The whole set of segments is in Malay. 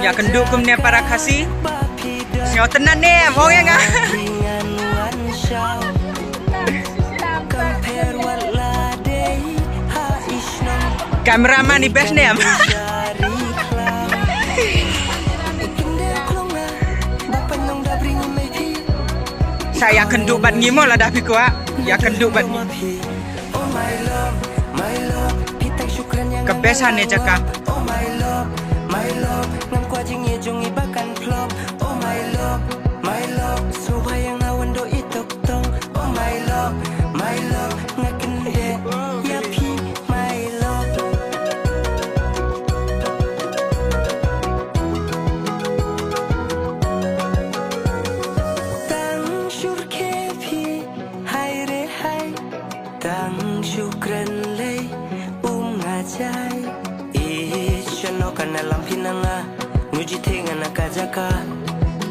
Ya kendukum ni para kasih. Siapa tenan ni, mau yang ah? Kameraman ni best ni am. Saya kenduk bat ngimo lah dah pikua. Ya kenduk bat ni. Kebesan ni cakap.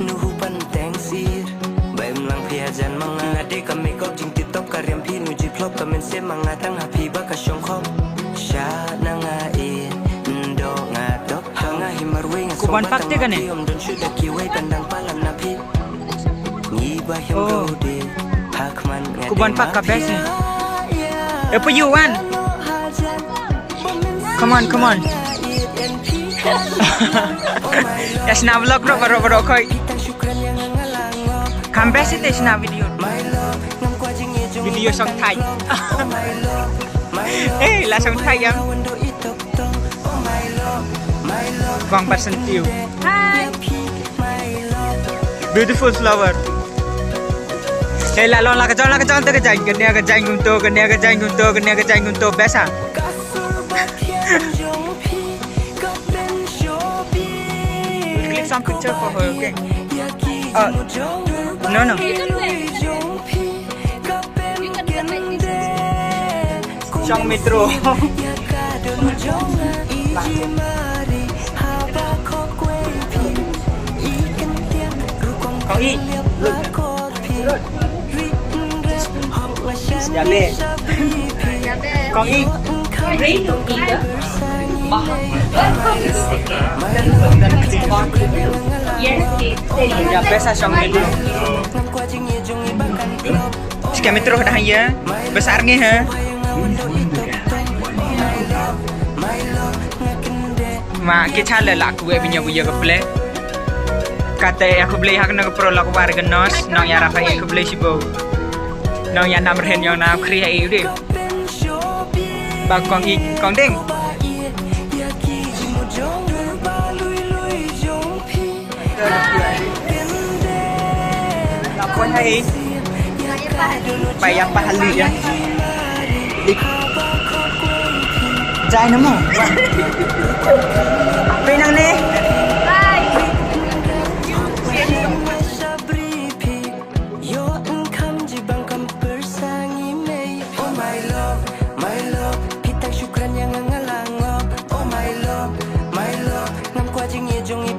Nuhu panteng sir Baim lang piajan mga Nade kami kop jing tiktok karyam pi Nuji plop kamen se mga tang hapi baka syong kop Sya na nga Ndo nga dok Hanga himarwe nga Kuban fakti kan ni? Om don syuda kiway pandang palam na pi Ngibah yang gaude Hakman nga Kuban pak kabes ni. Apa you want? Come on. Ya sna vlog ro baro koi. Kambes itu sna video song Thai. Lah song Thai yang Kong persentiu. Hi. Beautiful flower. Lah long la kejong te kejang gunto besa. Click some picture for her, okay? No. Trong metro. Kong I. Siap deh. Kong I. Ya biasa song itu. Sekian metro dah ya. Besar ni ha. Mak kita lah aku punya ke play. Kata aku beli hak nak pro laku warga nos. Nong ya rapai aku beli sibo. Nong ya nam rehen yang nam kriya itu. Bang kong ding. Apa hai? Bayar pahala ya. Jai namo. Apa nang ni? Jung